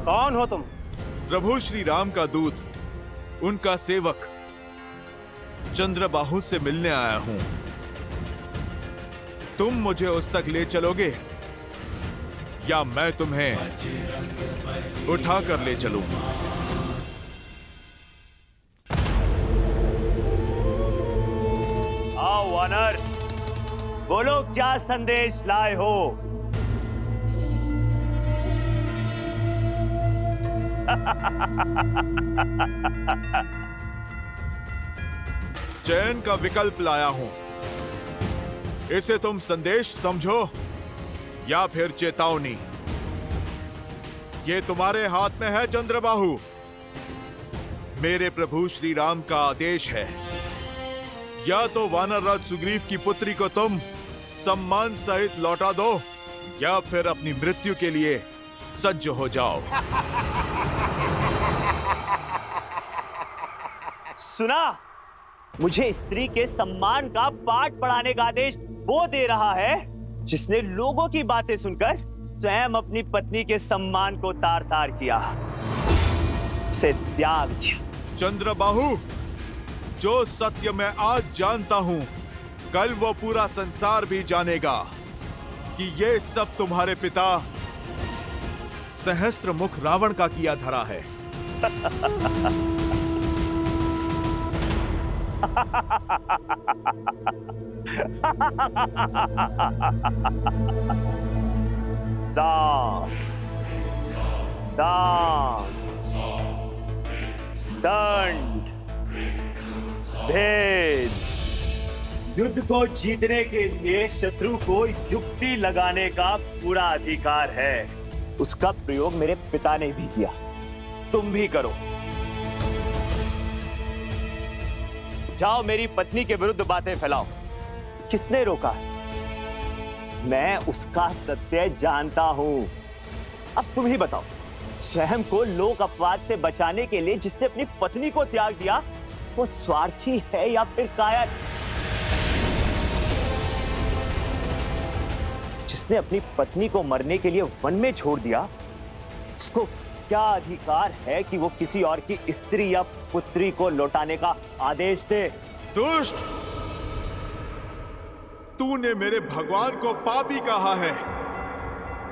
कौन हो तुम? प्रभु श्री राम का दूत, उनका सेवक चंद्रबाहु से मिलने आया हूं। तुम मुझे उस तक ले चलोगे या मैं तुम्हें उठा कर ले चलूं? आओ वानर, बोलो क्या संदेश लाए हो? चयन का विकल्प लाया हूं। इसे तुम संदेश समझो या फिर चेतावनी। ये तुम्हारे हाथ में है चंद्रबाहु। मेरे प्रभु श्री राम का आदेश है, या तो वानर राज सुग्रीव की पुत्री को तुम सम्मान सहित लौटा दो या फिर अपनी मृत्यु के लिए सज्ज हो जाओ। सुना, मुझे स्त्री के सम्मान का पाठ पढ़ाने का आदेश वो दे रहा है जिसने लोगों की बातें सुनकर स्वयं अपनी पत्नी के सम्मान को तार तार किया, उसे त्याग दिया। चंद्रबाहु, जो सत्य मैं आज जानता हूं, कल वो पूरा संसार भी जानेगा कि ये सब तुम्हारे पिता सहस्त्रमुख रावण का किया धरा है। साम, दान, दंड, भेद। युद्ध को जीतने के लिए शत्रु को युक्ति लगाने का पूरा अधिकार है। उसका प्रयोग मेरे पिता ने भी किया, तुम भी करो। जाओ, मेरी पत्नी के विरुद्ध बातें फैलाओ। किसने रोका? मैं उसका सत्य जानता हूं। अब तुम ही बताओ, स्वयं को लोक अपवाद से बचाने के लिए जिसने अपनी पत्नी को त्याग दिया, वो स्वार्थी है या फिर कायर? जिसने अपनी पत्नी को मरने के लिए वन में छोड़ दिया, उसको क्या अधिकार है कि वो किसी और की स्त्री या पुत्री को लौटाने का आदेश दे? दुष्ट, तूने मेरे भगवान को पापी कहा है।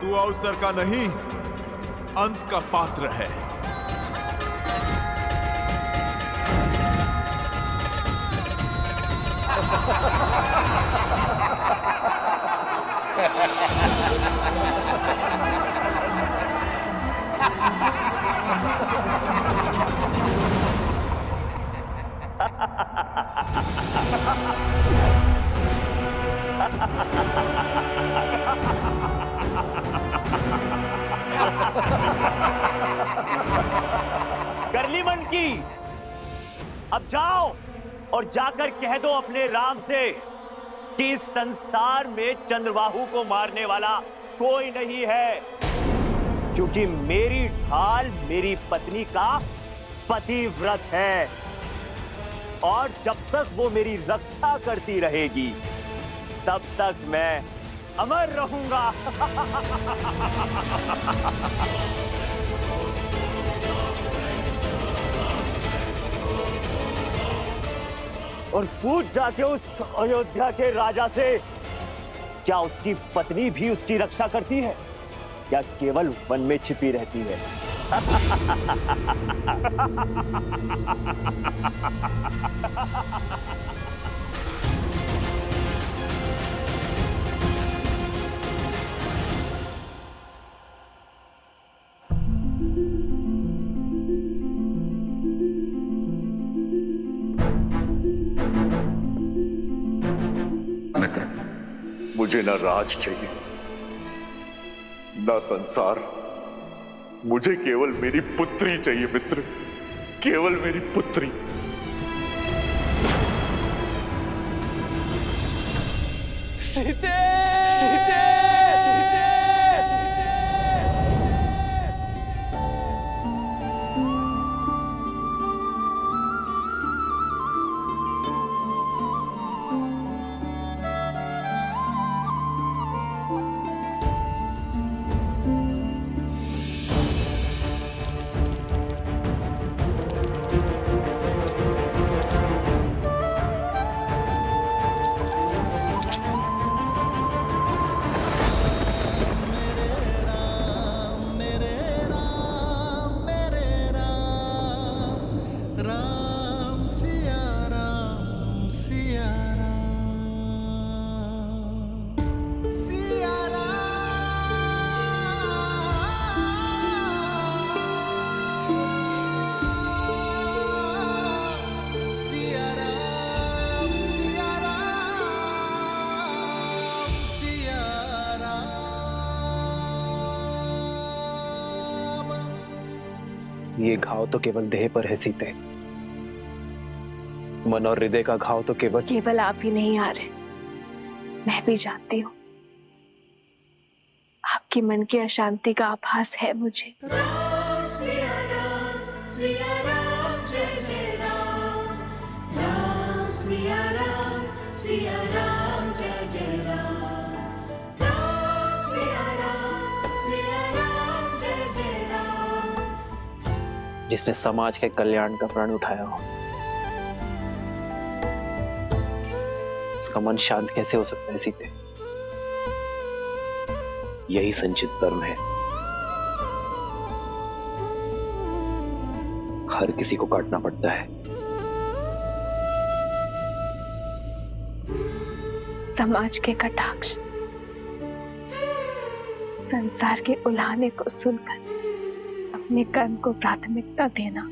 तू अवसर का नहीं, अंत का पात्र है। कर ली मन की। अब जाओ और जाकर कह दो अपने राम से कि इस संसार में चंद्रबाहु को मारने वाला कोई नहीं है, क्योंकि मेरी ढाल मेरी पत्नी का पतिव्रत है, और जब तक वो मेरी रक्षा करती रहेगी तब तक मैं अमर रहूंगा। और पूछ जाते उस अयोध्या के राजा से, क्या उसकी पत्नी भी उसकी रक्षा करती है या केवल वन में छिपी रहती है? मित्र, मुझे ना राज चाहिए ना संसार, मुझे केवल मेरी पुत्री चाहिए मित्र, केवल मेरी पुत्री। सीते! सीते! सीते! ये घाव तो केवल देह पर है सीते, मन और हृदय का घाव तो केवल आप ही नहीं आ रहे, मैं भी जानती हूँ। आपके मन की अशांति का आभास है मुझे। राम सिया राम जय जय राम, राम सिया राम जय जय राम, राम सिया राम जय जय राम। जिसने समाज के कल्याण का प्रण उठाया हो, उसका मन शांत कैसे हो सकता है सीते? यही संचित कर्म है। हर किसी को काटना पड़ता है। समाज के कटाक्ष, संसार के उलाहने को सुनकर अपने कर्म को प्राथमिकता देना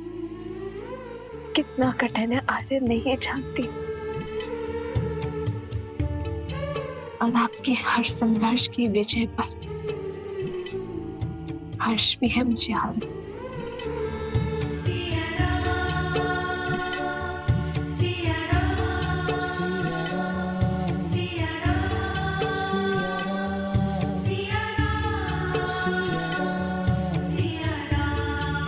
कितना कठिन है आर्य नहीं जानती। और आपके हर संघर्ष की विजय पर हर्ष भी है मुझे आज। सिया राम सिया राम सिया राम सिया राम सिया राम सिया राम।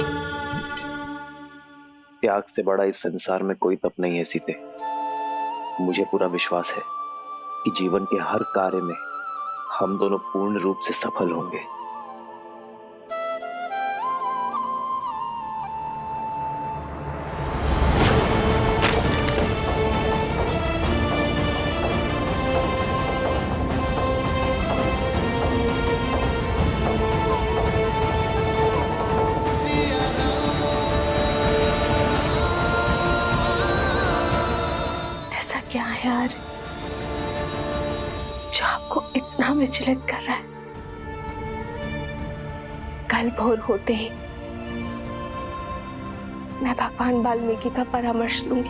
त्याग से बड़ा इस संसार में कोई तप नहीं है सीते। मुझे पूरा विश्वास है कि जीवन के हर कार्य में हम दोनों पूर्ण रूप से सफल होंगे। ऐसा क्या है यार जो आपको इतना विचलित कर रहा है? कल भोर होते ही मैं भगवान वाल्मीकि का परामर्श लूंगी,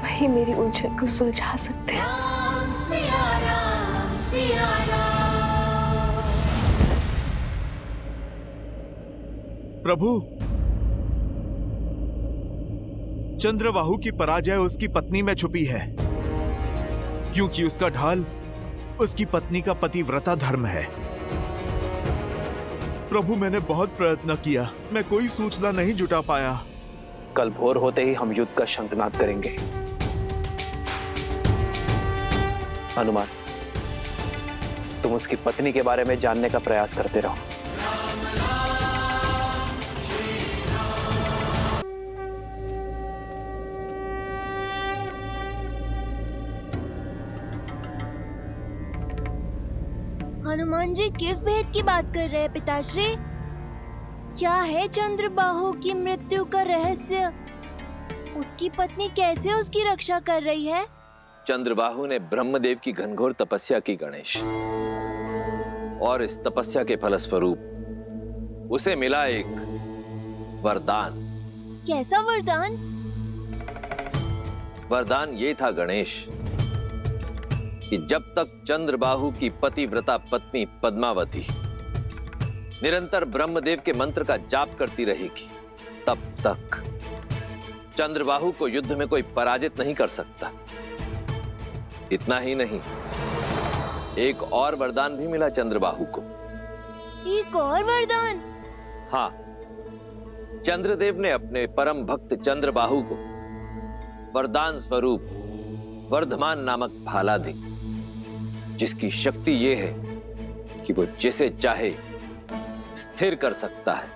वही मेरी उलझन को सुलझा सकते हैं। राम सिया राम सिया राम। प्रभु, चंद्रबाहु की पराजय उसकी पत्नी में छुपी है, क्योंकि उसका ढाल उसकी पत्नी का पतिव्रता धर्म है। प्रभु, मैंने बहुत प्रयत्न किया, मैं कोई सूचना नहीं जुटा पाया। कल भोर होते ही हम युद्ध का शंखनाद करेंगे। हनुमान, तुम उसकी पत्नी के बारे में जानने का प्रयास करते रहो। हनुमान जी किस भेद की बात कर रहे हैं पिताश्री? क्या है चंद्रबाहु की मृत्यु का रहस्य? उसकी पत्नी कैसे उसकी रक्षा कर रही है? चंद्रबाहु ने ब्रह्मदेव की घनघोर तपस्या की गणेश, और इस तपस्या के फलस्वरूप उसे मिला एक वरदान। कैसा वरदान? वरदान ये था गणेश कि जब तक चंद्रबाहु की पतिव्रता पत्नी पद्मावती निरंतर ब्रह्मदेव के मंत्र का जाप करती रहेगी, तब तक चंद्रबाहु को युद्ध में कोई पराजित नहीं कर सकता। इतना ही नहीं, एक और वरदान भी मिला चंद्रबाहु को। एक और वरदान? हाँ, चंद्रदेव ने अपने परम भक्त चंद्रबाहु को वरदान स्वरूप वर्धमान नामक भाला दी, जिसकी शक्ति ये है कि वो जिसे चाहे स्थिर कर सकता है।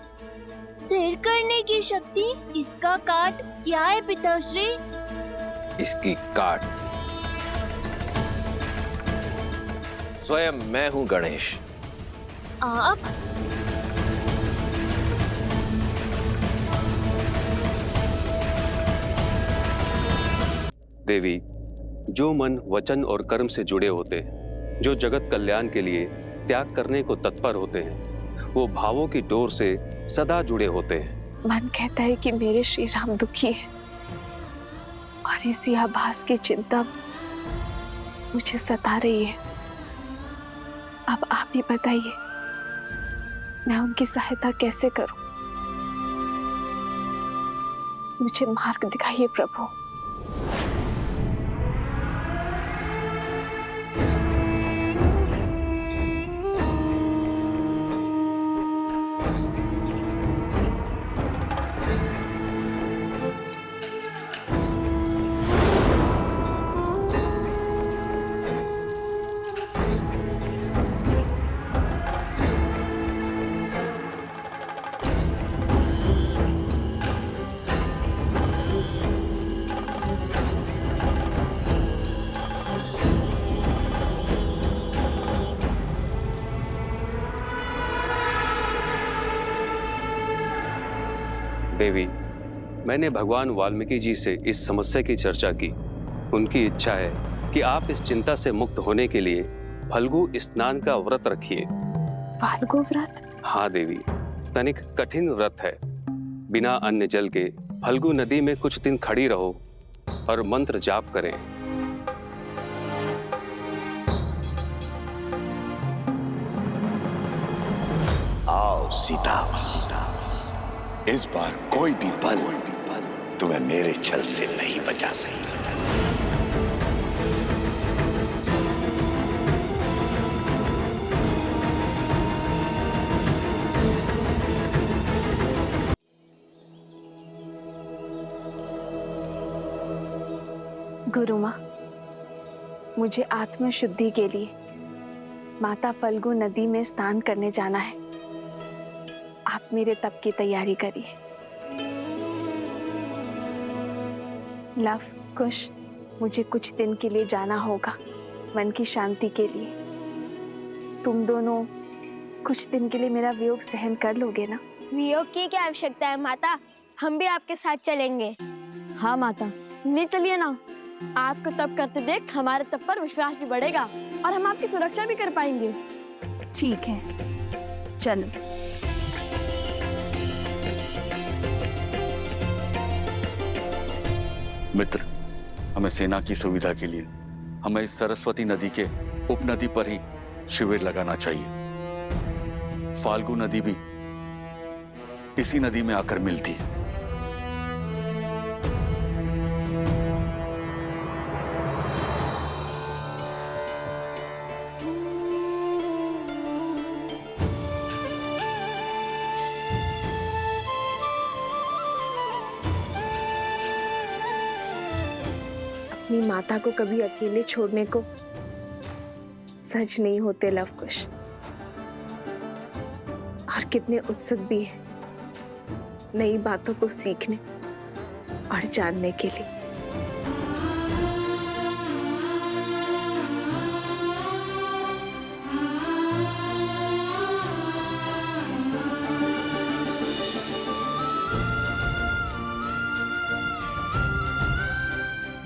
स्थिर करने की शक्ति? इसका काट क्या है पिताश्री? इसकी काट स्वयं मैं हूं गणेश। आप? देवी, जो मन वचन और कर्म से जुड़े होते हैं, जो जगत कल्याण के लिए त्याग करने को तत्पर होते हैं, वो भावों की डोर से सदा जुड़े होते हैं। मन कहता है कि मेरे श्री राम दुखी है और इसी आभास की चिंता मुझे सता रही है। अब आप ही बताइए, मैं उनकी सहायता कैसे करूं? मुझे मार्ग दिखाइए प्रभु। देवी, मैंने भगवान वाल्मीकि जी से इस समस्या की चर्चा की। उनकी इच्छा है कि आप इस चिंता से मुक्त होने के लिए फल्गु स्नान का व्रत रखिए। फाल्गु व्रत? हाँ देवी, तनिक कठिन व्रत है। बिना अन्न जल के फल्गु नदी में कुछ दिन खड़ी रहो और मंत्र जाप करें। आओ सीता, इस बार कोई भी बल तुम्हें मेरे छल से नहीं बचा सकता। गुरु माँ, मुझे आत्म शुद्धि के लिए माता फल्गु नदी में स्नान करने जाना है। आप मेरे तप की तैयारी करिए। लव, कुश, मुझे कुछ दिन के लिए जाना होगा, मन की शांति के लिए। तुम दोनों कुछ दिन के लिए मेरा वियोग सहन कर लोगे ना? वियोग की क्या आवश्यकता है माता, हम भी आपके साथ चलेंगे। हाँ माता, ले चलिए ना। आपको तप करते देख हमारे तप पर विश्वास भी बढ़ेगा और हम आपकी सुरक्षा भी कर पाएंगे। ठीक है, चलो। मित्र, हमें सेना की सुविधा के लिए हमें इस सरस्वती नदी के उपनदी पर ही शिविर लगाना चाहिए। फाल्गु नदी भी इसी नदी में आकर मिलती है। अपनी माता को कभी अकेले छोड़ने को सच नहीं होते लव कुश, और कितने उत्सुक भी है नई बातों को सीखने और जानने के लिए।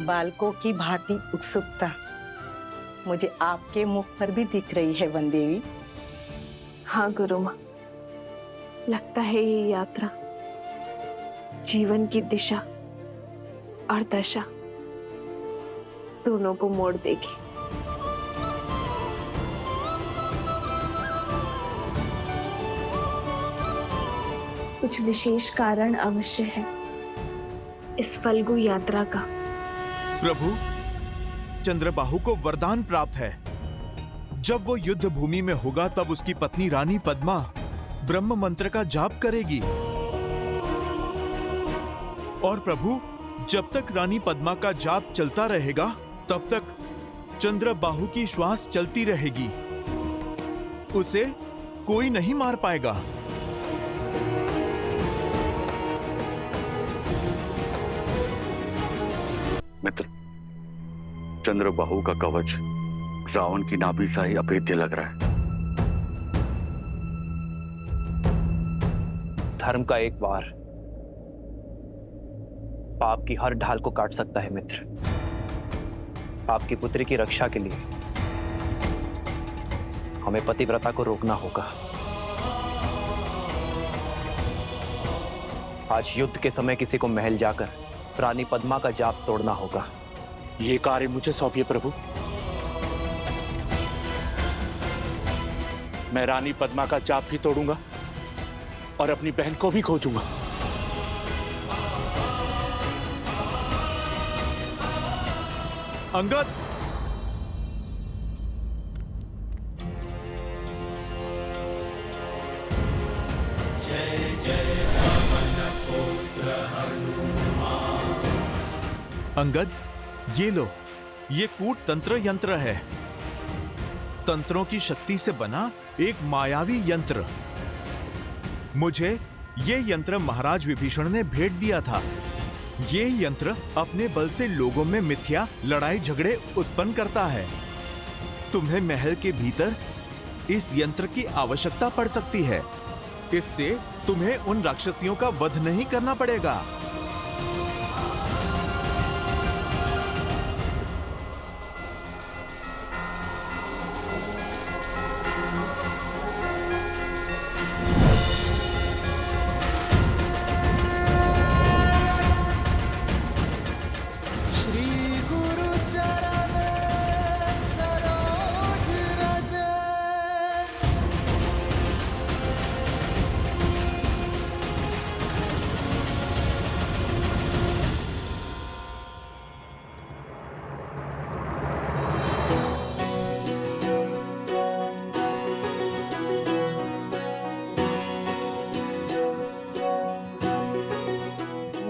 बालकों की भांति उत्सुकता मुझे आपके मुख पर भी दिख रही है वन देवी। हाँ गुरु माँ, लगता है ये यात्रा जीवन की दिशा और दशा दोनों को मोड़ देगी। कुछ विशेष कारण अवश्य है इस फल्गु यात्रा का। प्रभु, चंद्रबाहु को वरदान प्राप्त है। जब वो युद्ध भूमि में होगा तब उसकी पत्नी रानी पद्मा ब्रह्म मंत्र का जाप करेगी। और प्रभु, जब तक रानी पद्मा का जाप चलता रहेगा तब तक चंद्रबाहु की श्वास चलती रहेगी। उसे कोई नहीं मार पाएगा। मित्र, चंद्रबाहु का कवच रावण की नाभि सा ही अभेद्य लग रहा है। धर्म का एक वार पाप की हर ढाल को काट सकता है मित्र। आपकी पुत्री की रक्षा के लिए हमें पतिव्रता को रोकना होगा। आज युद्ध के समय किसी को महल जाकर रानी पद्मा का जाप तोड़ना होगा। ये कार्य मुझे सौंपिए प्रभु। मैं रानी पद्मा का जाप भी तोड़ूंगा और अपनी बहन को भी खोजूंगा। अंगद, अंगद, ये लो, ये कूट तंत्र यंत्र है। तंत्रों की शक्ति से बना एक मायावी यंत्र। मुझे ये यंत्र महाराज विभीषण ने भेंट दिया था। ये यंत्र अपने बल से लोगों में मिथ्या लड़ाई झगड़े उत्पन्न करता है। तुम्हें महल के भीतर इस यंत्र की आवश्यकता पड़ सकती है। इससे तुम्हें उन राक्षसियों का वध नहीं करना पड़ेगा।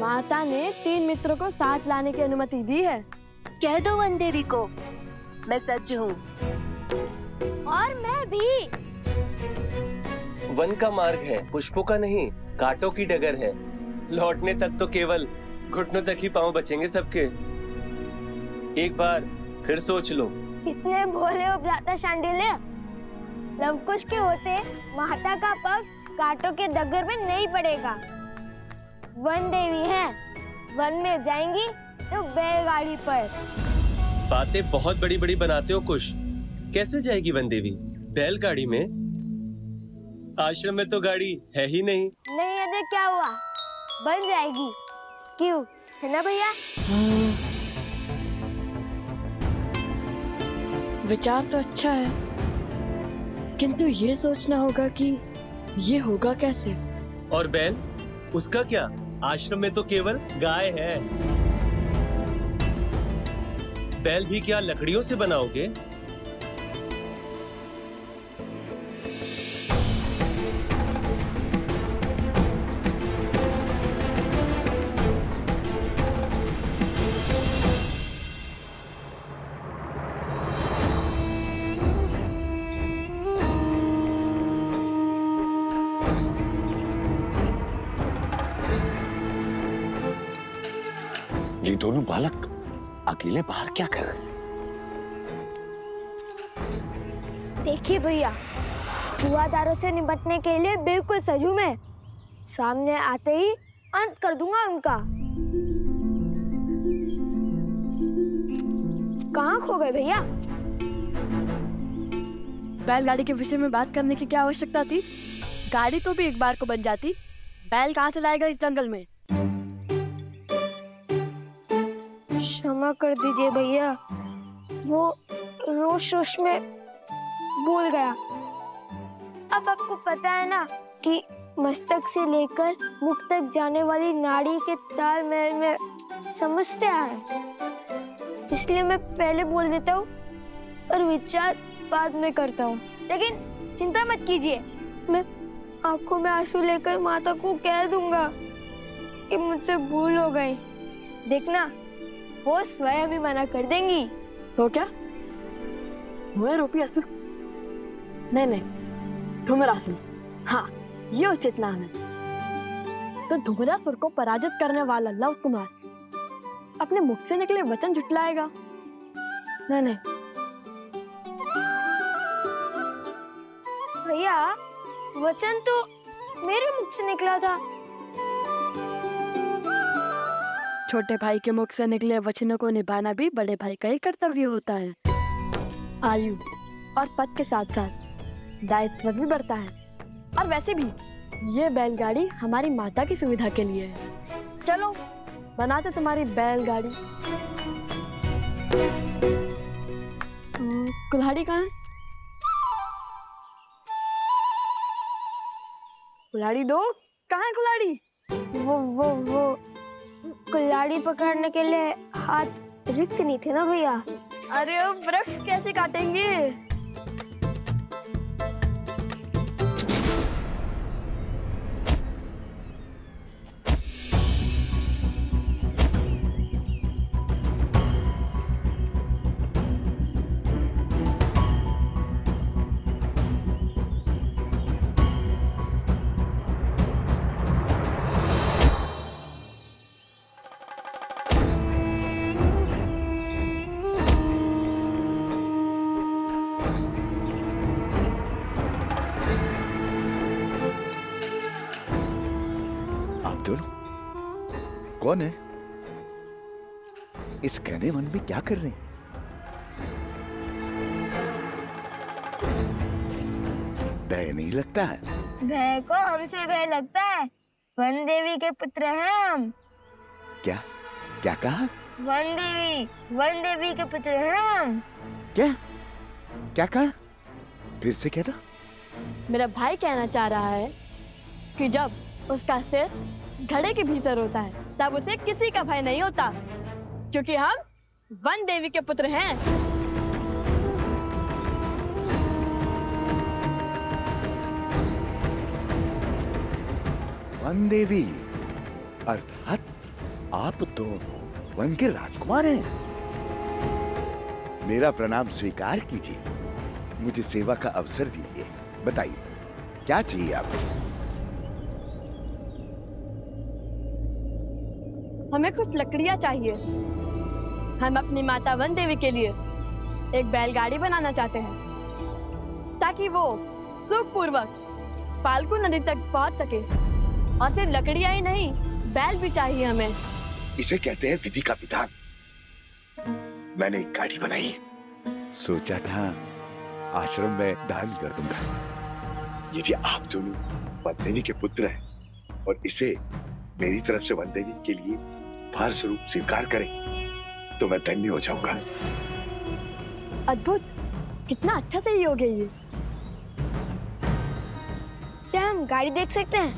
माता ने 3 मित्रों को साथ लाने की अनुमति दी है। कह दो वन देवी को मैं सच हूँ। और मैं भी। वन का मार्ग है, पुष्पों का नहीं, कांटों की डगर है। लौटने तक तो केवल घुटनों तक ही पांव बचेंगे सबके। एक बार फिर सोच लो। कितने भोले हो भ्राता शांडिल्य। लवकुश के होते माता का पग कांटों के डगर में नहीं पड़ेगा। वन देवी है, वन में जाएंगी तो बैलगाड़ी पर। बातें बहुत बड़ी बड़ी बनाते हो कुश। कैसे जाएगी वन देवी बैलगाड़ी में? आश्रम में तो गाड़ी है ही नहीं। नहीं है तो क्या हुआ, बन जाएगी। क्यों, है ना भैया? विचार तो अच्छा है, किंतु ये सोचना होगा कि ये होगा कैसे। और बैल, उसका क्या? आश्रम में तो केवल गाय है। बैल भी क्या लकड़ियों से बनाओगे? ये दोनों बालक अकेले बाहर क्या कर रहे हैं? देखिए भैया, जुआदारों से निपटने के लिए बिल्कुल सजू मैं। सामने आते ही अंत कर दूंगा उनका। कहाँ खो गए भैया? बैलगाड़ी के विषय में बात करने की क्या आवश्यकता थी? गाड़ी तो भी एक बार को बन जाती। बैल कहाँ से लाएगा इस जंगल में? क्षमा कर दीजिए भैया, वो रोश रोश में भूल गया। अब आपको पता है ना कि मस्तक से लेकर मुख तक जाने वाली नाड़ी के तालमेल में समस्या है। इसलिए मैं पहले बोल देता हूँ और विचार बाद में करता हूँ। लेकिन चिंता मत कीजिए, मैं आंखों में आंसू लेकर माता को कह दूंगा कि मुझसे भूल हो गई। देखना, वो स्वयं ही मना कर देंगी। तो क्या हुए रूपी असुर? नहीं नहीं, धूम्रासुर। हाँ, ये उचित नाम है। तो धूम्रासुर को पराजित करने वाला लव कुमार अपने मुख से निकले वचन झुटलाएगा? नहीं नहीं। भैया, वचन तो मेरे मुख से निकला था। छोटे भाई के मुख से निकले वचनों को निभाना भी बड़े भाई का ही कर्तव्य होता है। आयु और पद के साथ साथ दायित्व भी बढ़ता है। और वैसे भी ये बैलगाड़ी हमारी माता की सुविधा के लिए है। चलो बनाते तुम्हारी बैलगाड़ी। कुल्हाड़ी कहाँ है? कुल्हाड़ी दो। कहाँ है कुल्हाड़ी? वो कुल्हाड़ी पकड़ने के लिए हाथ रिक्त नहीं थे ना भैया। अरे वो वृक्ष कैसे काटेंगे? कौन है? इस घने वन में क्या कर रहे हैं? भय नहीं लगता है? भय को हमसे भय लगता है। वन देवी के पुत्र हैं हम। क्या क्या कहा? वन देवी के पुत्र हैं हम। क्या क्या कहा? फिर से कहना। मेरा भाई कहना चाह रहा है कि जब उसका सिर घड़े के भीतर होता है तब उसे किसी का भय नहीं होता, क्योंकि हम वन देवी के पुत्र हैं। वन देवी अर्थात आप दोनों वन के राजकुमार हैं। मेरा प्रणाम स्वीकार कीजिए, मुझे सेवा का अवसर दीजिए। बताइए क्या चाहिए आपको? हमें कुछ लकड़ियां चाहिए। हम अपनी माता वन देवी के लिए एक बैलगाड़ी बनाना चाहते हैं ताकि वो सुखपूर्वक फाल्गु नदी तक पहुंच सके। और सिर्फ लकड़ियां ही नहीं, बैल भी चाहिए हमें। इसे कहते हैं विधि का विधान। मैंने एक गाड़ी बनाई, सोचा था आश्रम में दान कर दूंगा। यदि आप दोनों वन देवी के पुत्र हैं और इसे मेरी तरफ से वन देवी के लिए भार स्वरूप स्वीकार करें तो मैं धन्य हो जाऊंगा। अद्भुत, कितना अच्छा सहयोग है ये। क्या हम गाड़ी देख सकते हैं?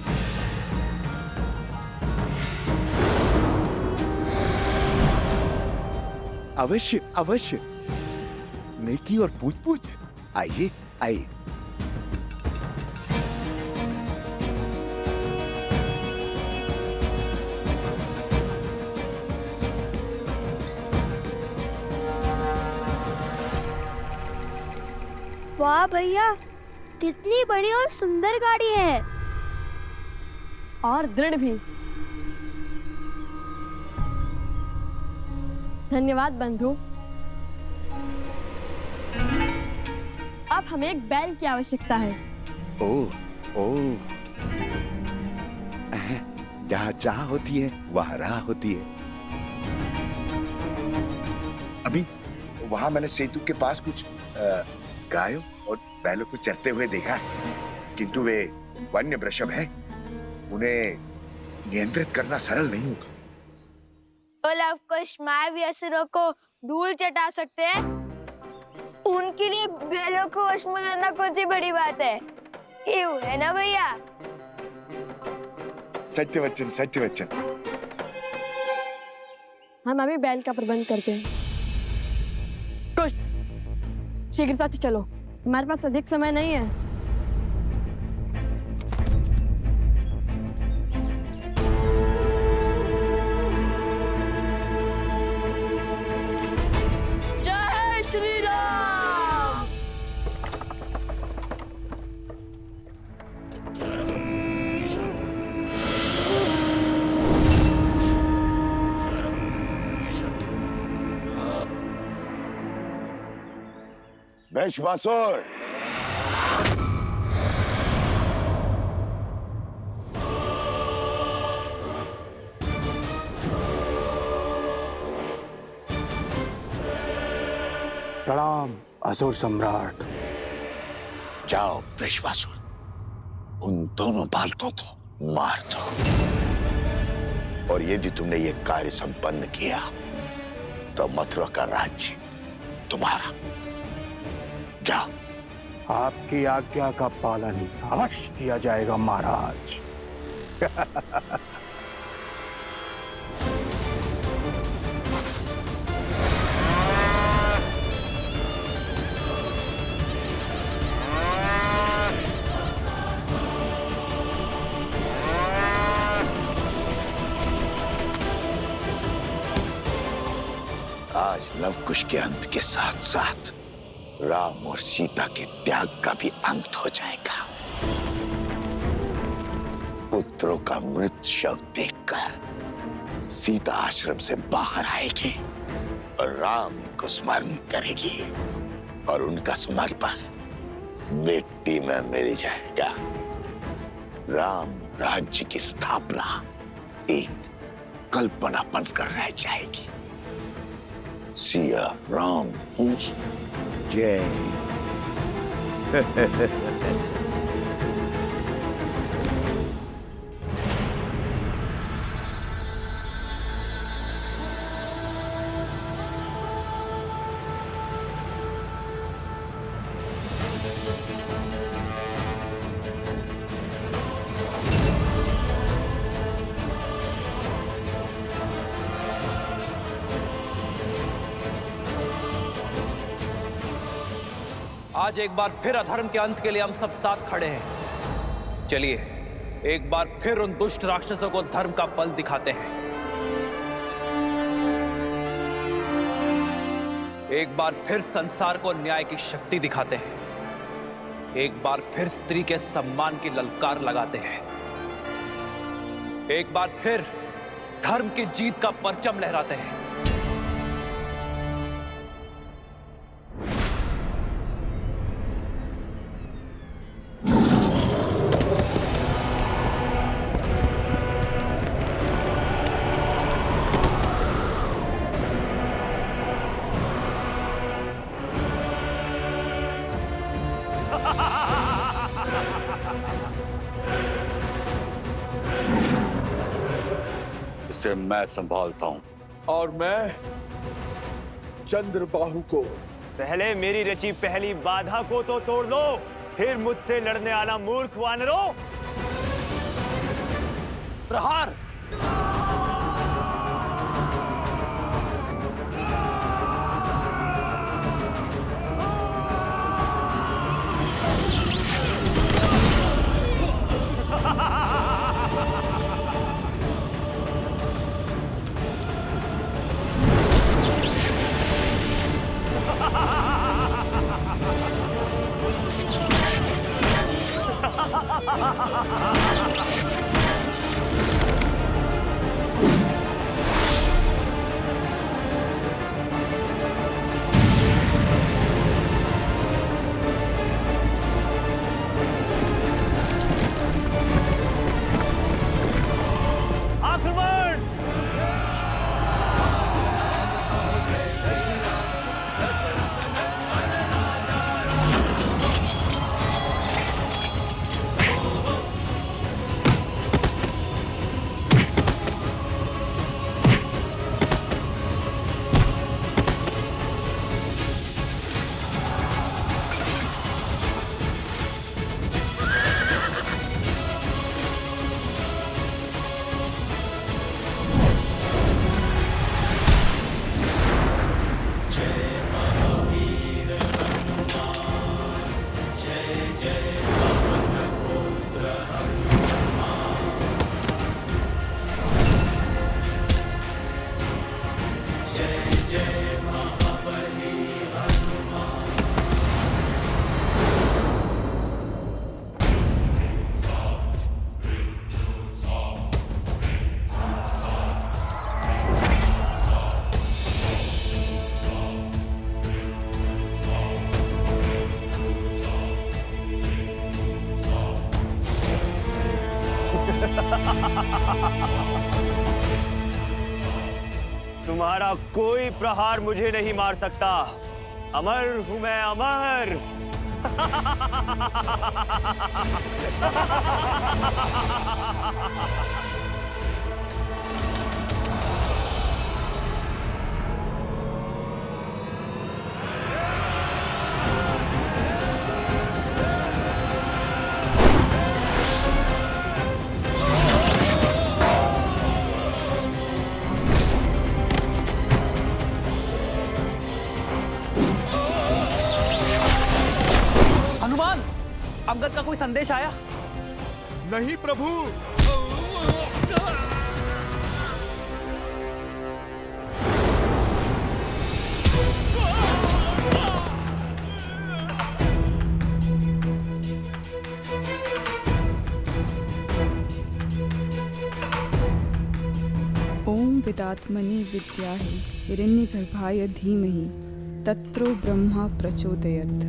अवश्य अवश्य, नेकी और पूछ पूछ। आइए आइए। वाह भैया, कितनी बड़ी और सुंदर गाड़ी है। और दृढ़ भी। धन्यवाद बंधु। अब हमें एक बैल की आवश्यकता है। ओह, जहाँ चाह होती है वहाँ राह होती है। अभी वहाँ मैंने सेतु के पास कुछ गायों और बैलों को चरते हुए देखा है, किंतु वे वन्य वृषभ हैं, उन्हें नियंत्रित करना सरल नहीं होगा। लव कुश मायावी असुरों को धूल चटा सकते हैं, उनके लिए बैलों को वश में करना कौन सी बड़ी बात है? यूं है ना भैया? सत्य वचन, सत्य वचन। हम अभी बैल का प्रबंध करते हैं। कुछ शीघ्रता से चलो, हमारे पास अधिक समय नहीं है। जय श्री राम। वैश्वासुर, प्रणाम असुर सम्राट। जाओ वैश्वासुर, उन दोनों बालकों को मार दो। और यदि तुमने ये कार्य संपन्न किया तो मथुरा का राज्य तुम्हारा। जाओ आपकी आज्ञा का पालन अवश्य किया जाएगा महाराज। आज लवकुश के अंत के साथ साथ राम और सीता के त्याग का भी अंत हो जाएगा। पुत्रों का मृत शव देखकर सीता आश्रम से बाहर आएगी और राम को स्मरण करेगी और उनका समर्पण मिट्टी में मिल जाएगा। राम राज्य की स्थापना एक कल्पना बनकर रह जाएगी। सिया राम की जय। आज एक बार फिर अधर्म के अंत के लिए हम सब साथ खड़े हैं। चलिए एक बार फिर उन दुष्ट राक्षसों को धर्म का बल दिखाते हैं। एक बार फिर संसार को न्याय की शक्ति दिखाते हैं। एक बार फिर स्त्री के सम्मान की ललकार लगाते हैं। एक बार फिर धर्म की जीत का परचम लहराते हैं। इसे मैं संभालता हूं। और मैं चंद्रबाहु को। पहले मेरी रची पहली बाधा को तो तोड़ दो, फिर मुझसे लड़ने आना मूर्ख वानरों। प्रहार। तुम्हारा कोई प्रहार मुझे नहीं मार सकता। अमर हूं मैं, अमर। अंगद का कोई संदेश आया? नहीं प्रभु। ओम विदात्मने विद्याहि हिरण्यगर्भाय धीमहि तत्रो ब्रह्मा प्रचोदयत्।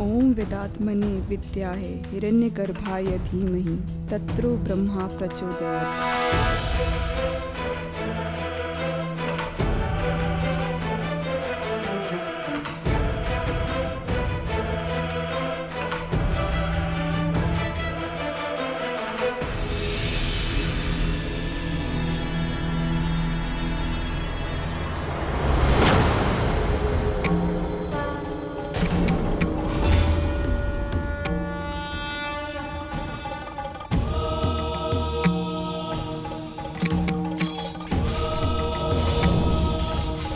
ओम विदात्मने विद्याहि हिरण्यगर्भाय धीमहि तत्रो ब्रह्मा प्रचोदयत्।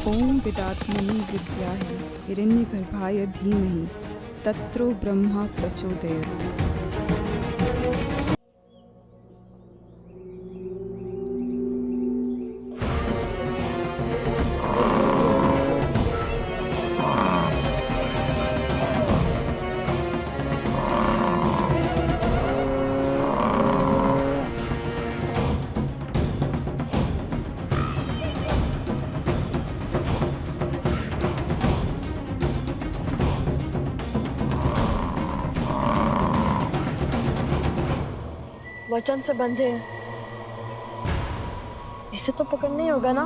ओम विदात्मने विद्याहि हिरण्यगर्भाय धीमहि तत्रो ब्रह्मा प्रचोदयत्। वचन से बंधे हैं, इसे तो पकड़ना ही होगा ना।